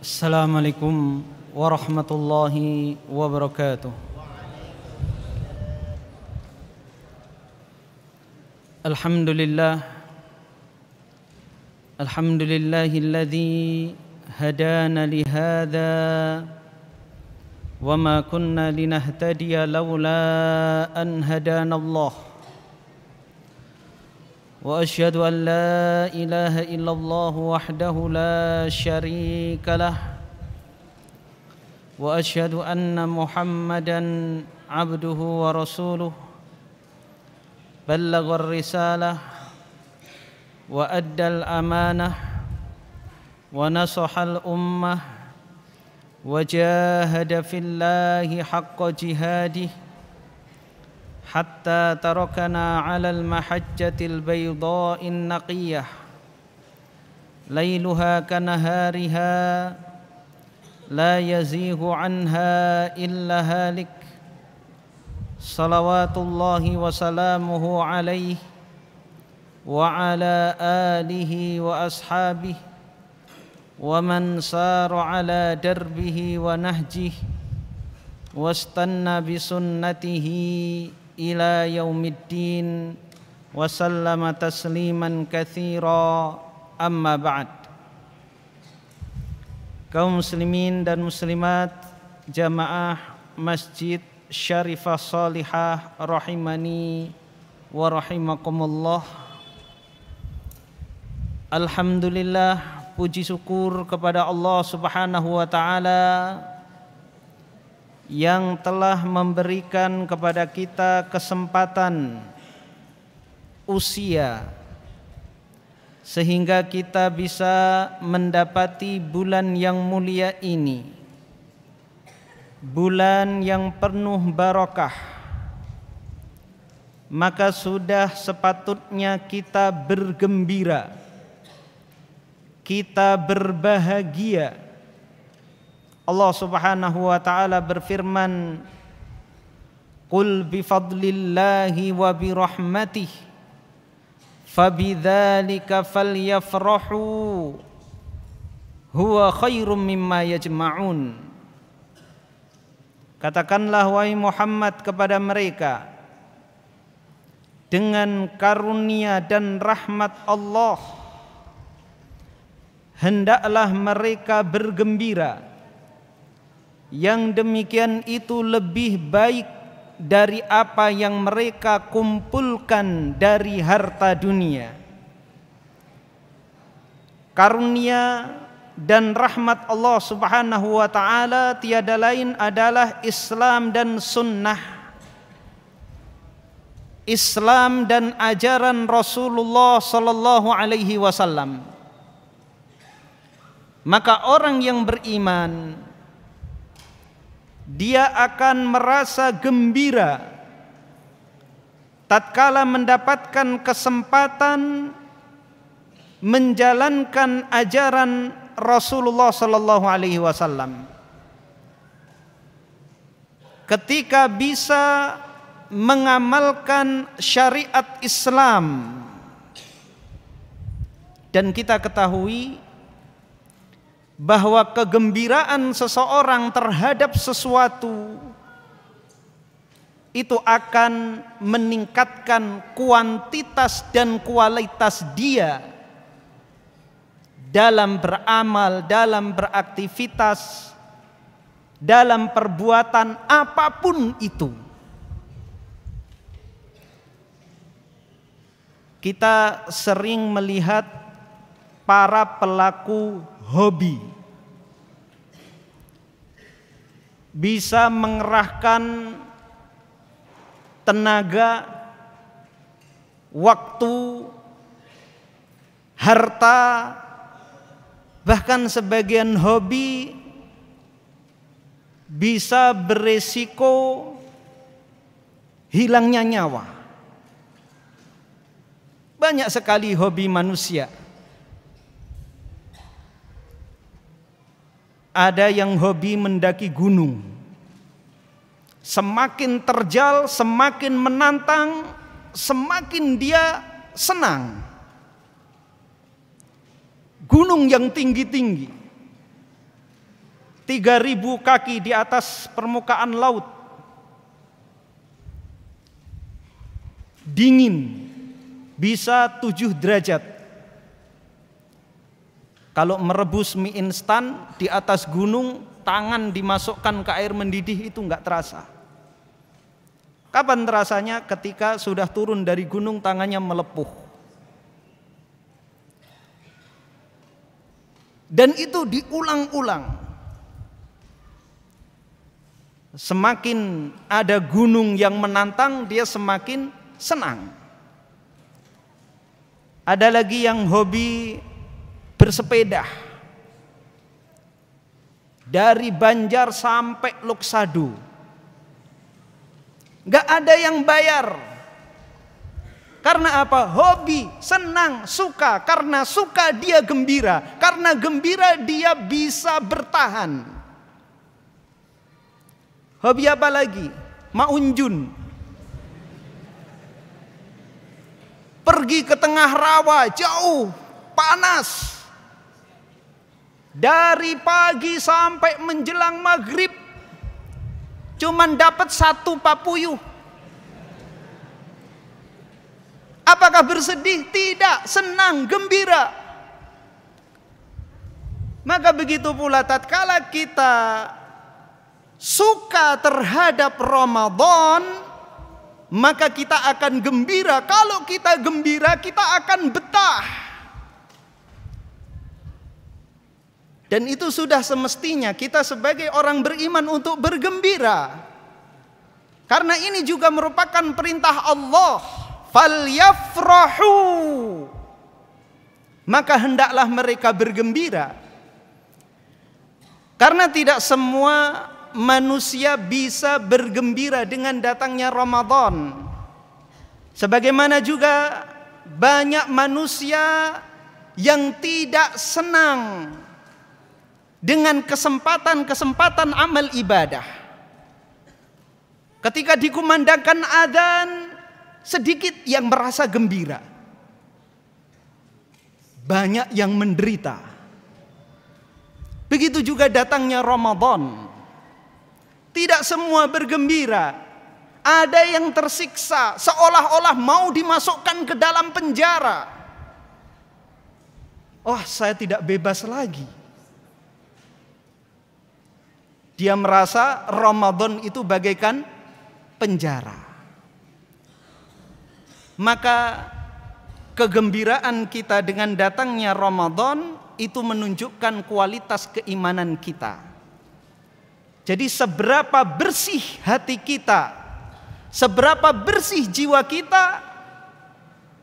Assalamualaikum warahmatullahi wabarakatuh. Alhamdulillahilladzi hadana lihadza wa ma kunna linahtadiya laula an hadanallah. وأشهد أن لا إله إلا الله وحده لا شريك له وأشهد أن محمدا عبده ورسوله بلغ الرسالة وأدى الأمانة ونصح الأمة وجاهد في الله حق جهاده حتى تركنا على المحجة البيضاء النقية ليلها كنهارها لا يزيغ عنها إلا هالك صلوات الله وسلامه عليه وعلى آله وأصحابه ومن سار على دربه ونهجه واستنى بسنته إلى يوم الدين وسلم تسليما كثيرا أما بعد. Kaum muslimin dan muslimat jamaah Masjid Syarifah Shalihah rahimani wa rahimakumullah. Alhamdulillah, puji syukur kepada Allah Subhanahu wa taala yang telah memberikan kepada kita kesempatan usia sehingga kita bisa mendapati bulan yang mulia ini, bulan yang penuh barakah. Maka sudah sepatutnya kita bergembira, kita berbahagia. Allah Subhanahu wa taala berfirman, "Qul bi fadlillahi wa bi rahmatih fabidzalika falyafrahu huwa khairum mimma yajma'un." Katakanlah wahai Muhammad kepada mereka, dengan karunia dan rahmat Allah hendaklah mereka bergembira. Yang demikian itu lebih baik dari apa yang mereka kumpulkan dari harta dunia. Karunia dan rahmat Allah Subhanahu wa taala tiada lain adalah Islam dan sunnah, Islam dan ajaran Rasulullah sallallahu alaihi wasallam. Maka orang yang beriman, dia akan merasa gembira tatkala mendapatkan kesempatan menjalankan ajaran Rasulullah sallallahu alaihi wasallam. Ketika bisa mengamalkan syariat Islam, dan kita ketahui bahwa kegembiraan seseorang terhadap sesuatu itu akan meningkatkan kuantitas dan kualitas dia dalam beramal, dalam beraktivitas, dalam perbuatan apapun itu. Kita sering melihat para pelaku hobi bisa mengerahkan tenaga, waktu, harta, bahkan sebagian hobi bisa beresiko hilangnya nyawa. Banyak sekali hobi manusia. Ada yang hobi mendaki gunung. Semakin terjal, semakin menantang, semakin dia senang. Gunung yang tinggi-tinggi. 3.000 kaki di atas permukaan laut. Dingin, bisa 7 derajat. Kalau merebus mie instan di atas gunung, tangan dimasukkan ke air mendidih itu enggak terasa. Kapan terasanya? Ketika sudah turun dari gunung, tangannya melepuh. Dan itu diulang-ulang. Semakin ada gunung yang menantang, dia semakin senang. Ada lagi yang hobi bersepeda. Dari Banjar sampai Luksadu. Gak ada yang bayar. Karena apa? Hobi, senang, suka. Karena suka dia gembira. Karena gembira dia bisa bertahan. Hobi apa lagi? Maunjun. Pergi ke tengah rawa, jauh, panas. Dari pagi sampai menjelang maghrib, cuman dapat 1 papuyuh. Apakah bersedih? Tidak, senang, gembira. Maka begitu pula tatkala kita suka terhadap Ramadan, maka kita akan gembira. Kalau kita gembira, kita akan betah. Dan itu sudah semestinya kita sebagai orang beriman untuk bergembira. Karena ini juga merupakan perintah Allah. Falyafrahu. Maka hendaklah mereka bergembira. Karena tidak semua manusia bisa bergembira dengan datangnya Ramadan. Sebagaimana juga banyak manusia yang tidak senang dengan kesempatan-kesempatan amal ibadah. Ketika dikumandangkan adzan, sedikit yang merasa gembira. Banyak yang menderita. Begitu juga datangnya Ramadan. Tidak semua bergembira. Ada yang tersiksa, seolah-olah mau dimasukkan ke dalam penjara. Oh, saya tidak bebas lagi. Dia merasa Ramadan itu bagaikan penjara. Maka kegembiraan kita dengan datangnya Ramadan itu menunjukkan kualitas keimanan kita. Jadi seberapa bersih hati kita, seberapa bersih jiwa kita,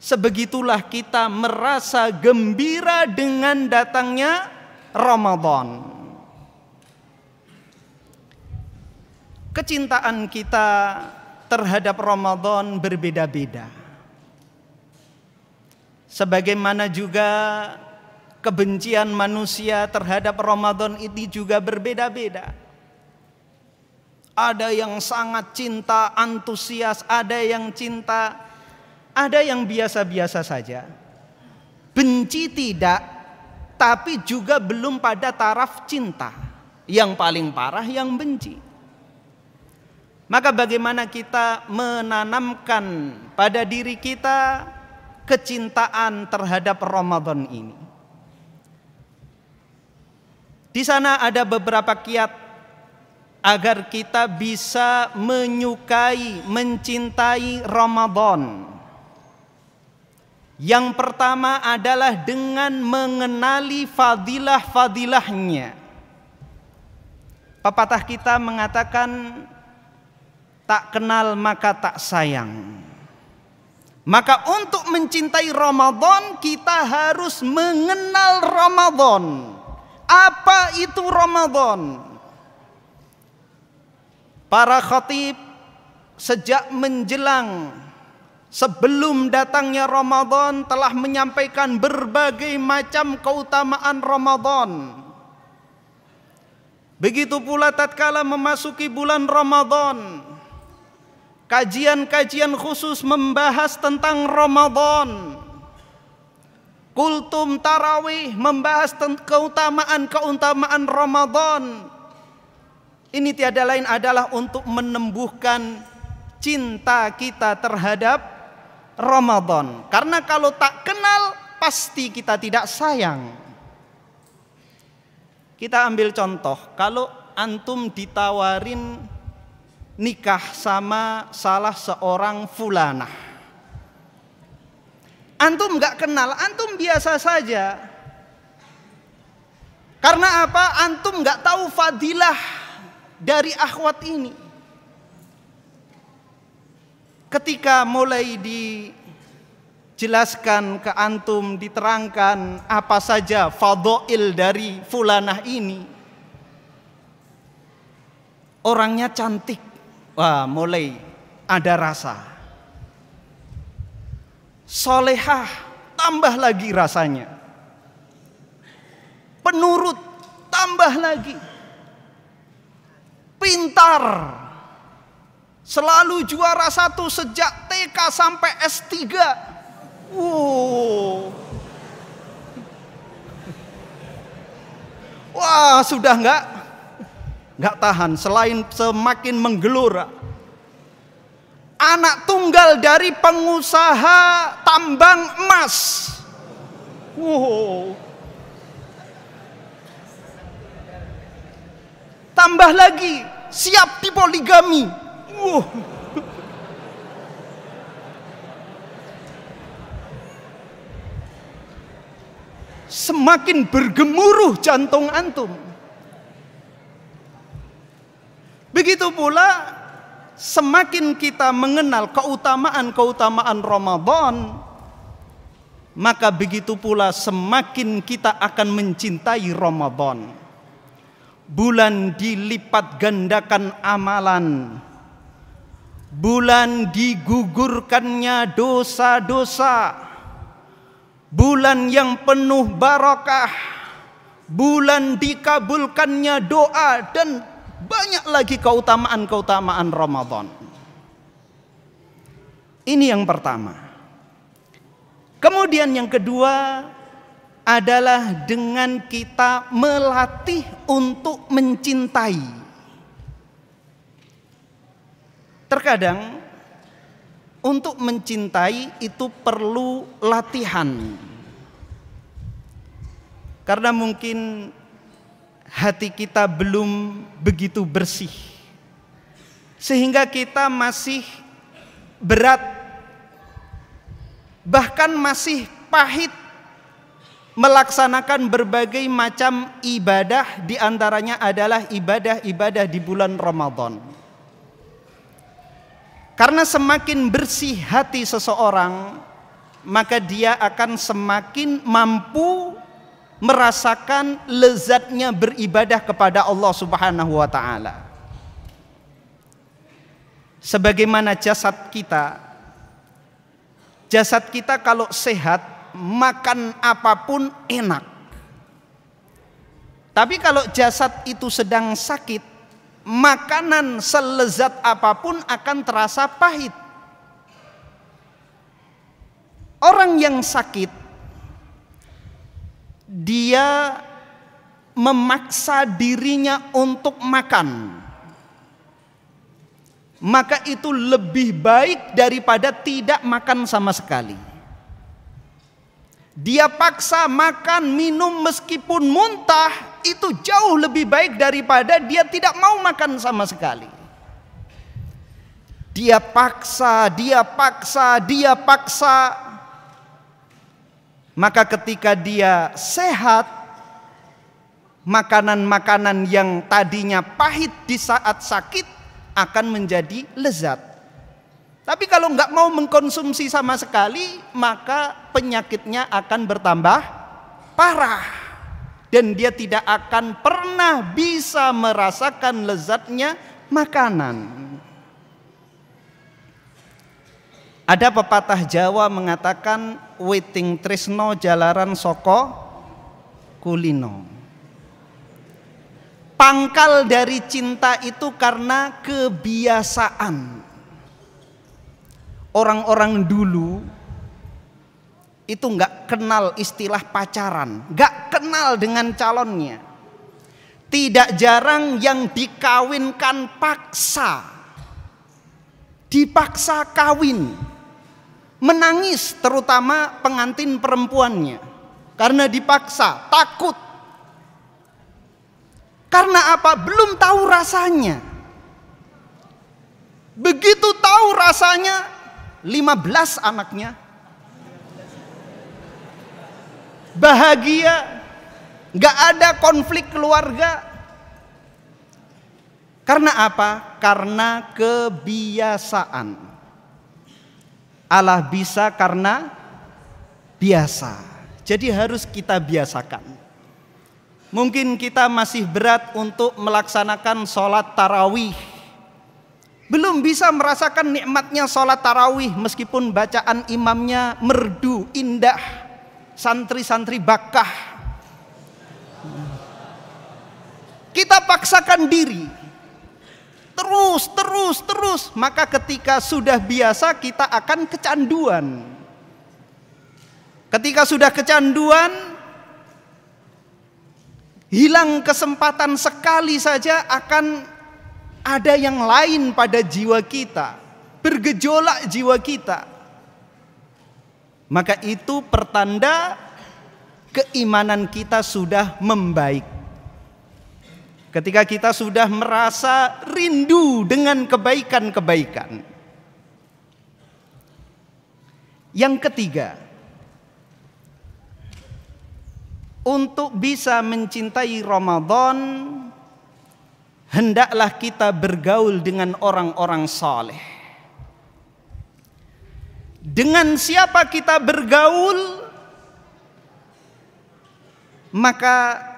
sebegitulah kita merasa gembira dengan datangnya Ramadan. Kecintaan kita terhadap Ramadan berbeda-beda. Sebagaimana juga kebencian manusia terhadap Ramadan ini juga berbeda-beda. Ada yang sangat cinta, antusias, ada yang cinta, ada yang biasa-biasa saja. Benci tidak, tapi juga belum pada taraf cinta. Yang paling parah yang benci. Maka bagaimana kita menanamkan pada diri kita kecintaan terhadap Ramadan ini? Di sana ada beberapa kiat agar kita bisa menyukai, mencintai Ramadan. Yang pertama adalah dengan mengenali fadilah-fadilahnya. Pepatah kita mengatakan, tak kenal maka tak sayang. Maka untuk mencintai Ramadan, kita harus mengenal Ramadan. Apa itu Ramadan? Para khatib sejak menjelang sebelum datangnya Ramadan telah menyampaikan berbagai macam keutamaan Ramadan. Begitu pula tatkala memasuki bulan Ramadan, kajian-kajian khusus membahas tentang Ramadan. Kultum tarawih membahas keutamaan-keutamaan Ramadan. Ini tiada lain adalah untuk menumbuhkan cinta kita terhadap Ramadan. Karena kalau tak kenal, pasti kita tidak sayang. Kita ambil contoh, kalau antum ditawarin nikah sama salah seorang fulanah, antum gak kenal, antum biasa saja. Karena apa? Antum gak tahu fadilah dari akhwat ini. Ketika mulai dijelaskan ke antum, diterangkan apa saja fadhail dari fulanah ini, orangnya cantik, wah mulai ada rasa. Solehah, tambah lagi rasanya. Penurut, tambah lagi. Pintar, selalu juara 1 sejak TK sampai S3. Wah, sudah nggak tahan. Selain semakin menggelora, anak tunggal dari pengusaha tambang emas. Tambah lagi, siap dipoligami. Semakin bergemuruh jantung antum. Begitu pula semakin kita mengenal keutamaan-keutamaan Ramadan, maka begitu pula semakin kita akan mencintai Ramadan. Bulan dilipat gandakan amalan, bulan digugurkannya dosa-dosa, bulan yang penuh barakah, bulan dikabulkannya doa, dan banyak lagi keutamaan-keutamaan Ramadan. Ini yang pertama. Kemudian yang kedua adalah dengan kita melatih untuk mencintai. Terkadang untuk mencintai itu perlu latihan. Karena mungkin hati kita belum begitu bersih, sehingga kita masih berat, bahkan masih pahit melaksanakan berbagai macam ibadah, diantaranya adalah ibadah-ibadah di bulan Ramadan. Karena semakin bersih hati seseorang, maka dia akan semakin mampu merasakan lezatnya beribadah kepada Allah Subhanahu wa ta'ala. Sebagaimana jasad kita kalau sehat, makan apapun enak. Tapi kalau jasad itu sedang sakit, makanan selezat apapun akan terasa pahit. Orang yang sakit, dia memaksa dirinya untuk makan, maka itu lebih baik daripada tidak makan sama sekali. Dia paksa makan, minum meskipun muntah, itu jauh lebih baik daripada dia tidak mau makan sama sekali. Dia paksa. Maka ketika dia sehat, makanan-makanan yang tadinya pahit di saat sakit akan menjadi lezat. Tapi kalau nggak mau mengkonsumsi sama sekali, maka penyakitnya akan bertambah parah, dan dia tidak akan pernah bisa merasakan lezatnya makanan. Ada pepatah Jawa mengatakan, weting tresno jalaran soko kulino. Pangkal dari cinta itu karena kebiasaan. Orang-orang dulu itu nggak kenal istilah pacaran, nggak kenal dengan calonnya. Tidak jarang yang dikawinkan paksa, dipaksa kawin, menangis terutama pengantin perempuannya karena dipaksa, takut. Karena apa? Belum tahu rasanya. Begitu tahu rasanya, 15 anaknya, bahagia, gak ada konflik keluarga. Karena apa? Karena kebiasaan. Allah bisa karena biasa. Jadi harus kita biasakan. Mungkin kita masih berat untuk melaksanakan sholat tarawih. Belum bisa merasakan nikmatnya sholat tarawih meskipun bacaan imamnya merdu, indah. Santri-santri bakah. Kita paksakan diri. Terus. Maka ketika sudah biasa kita akan kecanduan. Ketika sudah kecanduan, hilang kesempatan sekali saja akan ada yang lain pada jiwa kita, bergejolak jiwa kita. Maka itu pertanda keimanan kita sudah membaik. Ketika kita sudah merasa rindu dengan kebaikan-kebaikan. Yang ketiga, untuk bisa mencintai Ramadan, hendaklah kita bergaul dengan orang-orang saleh. Dengan siapa kita bergaul, maka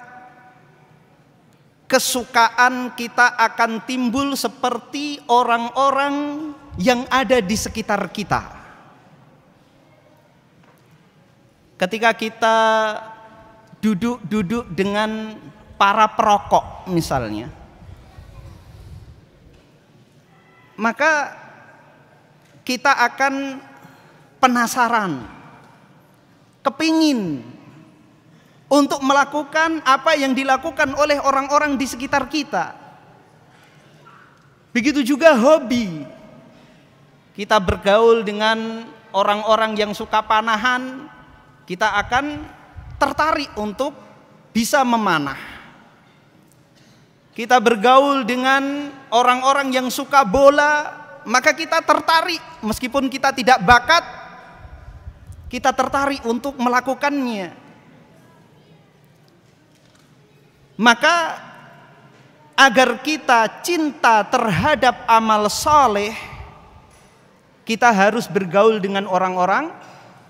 kesukaan kita akan timbul seperti orang-orang yang ada di sekitar kita. Ketika kita duduk dengan para perokok misalnya, maka kita akan penasaran, kepingin untuk melakukan apa yang dilakukan oleh orang-orang di sekitar kita. Begitu juga hobi. Kita bergaul dengan orang-orang yang suka panahan, kita akan tertarik untuk bisa memanah. Kita bergaul dengan orang-orang yang suka bola, maka kita tertarik meskipun kita tidak bakat, kita tertarik untuk melakukannya. Maka agar kita cinta terhadap amal saleh, kita harus bergaul dengan orang-orang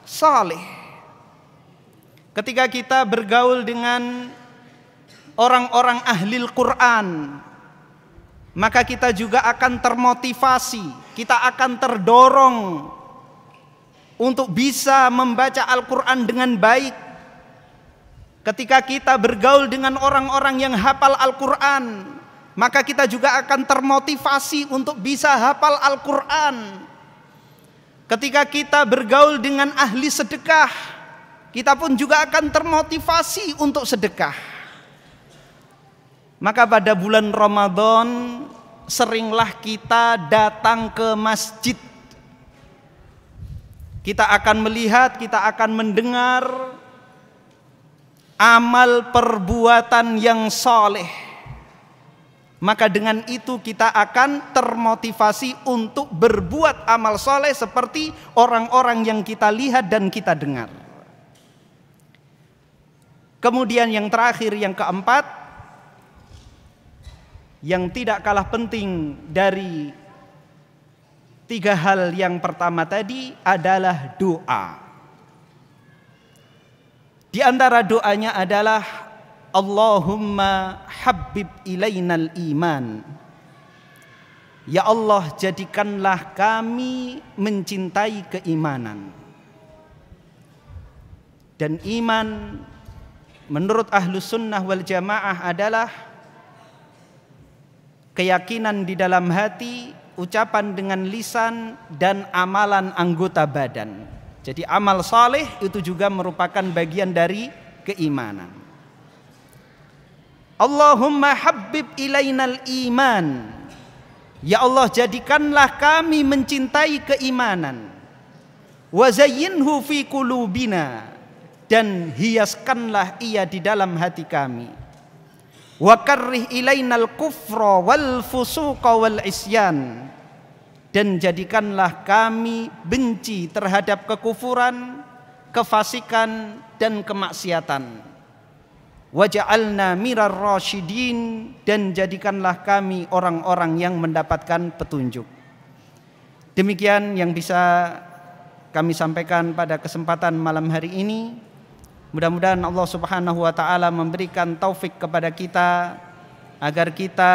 saleh. Ketika kita bergaul dengan orang-orang ahli Al-Quran, maka kita juga akan termotivasi, kita akan terdorong untuk bisa membaca Al-Quran dengan baik. Ketika kita bergaul dengan orang-orang yang hafal Al-Quran, maka kita juga akan termotivasi untuk bisa hafal Al-Quran. Ketika kita bergaul dengan ahli sedekah, kita pun juga akan termotivasi untuk sedekah. Maka pada bulan Ramadan seringlah kita datang ke masjid. Kita akan melihat, kita akan mendengar amal perbuatan yang soleh. Maka dengan itu kita akan termotivasi untuk berbuat amal soleh seperti orang-orang yang kita lihat dan kita dengar. Kemudian yang terakhir, yang keempat, yang tidak kalah penting dari tiga hal yang pertama tadi adalah doa. Di antara doanya adalah Allahumma habbib ilainal iman. Ya Allah, jadikanlah kami mencintai keimanan. Dan iman menurut Ahlus Sunnah wal Jamaah adalah keyakinan di dalam hati, ucapan dengan lisan, dan amalan anggota badan. Jadi amal saleh itu juga merupakan bagian dari keimanan. Allahumma habbib ilainal iman. Ya Allah, jadikanlah kami mencintai keimanan. Wa zayyinhu fi qulubina, dan hiaskanlah ia di dalam hati kami. Wa karrih ilainal kufra wal fusuqa wal isyan, dan jadikanlah kami benci terhadap kekufuran, kefasikan dan kemaksiatan. Waj'alna mirar rasyidin, dan jadikanlah kami orang-orang yang mendapatkan petunjuk. Demikian yang bisa kami sampaikan pada kesempatan malam hari ini. Mudah-mudahan Allah Subhanahu wa taala memberikan taufik kepada kita agar kita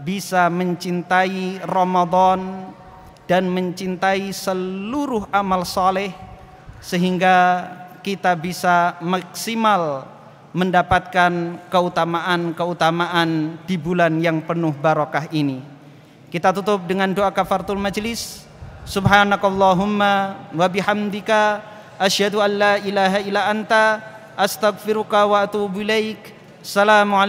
bisa mencintai Ramadan dan mencintai seluruh amal saleh, sehingga kita bisa maksimal mendapatkan keutamaan-keutamaan di bulan yang penuh barakah ini. Kita tutup dengan doa kafaratul majlis. Subhanakallahumma wa bihamdika asyhadu an la ilaha illa anta astaghfiruka wa atubu ilaik. Assalamualaikum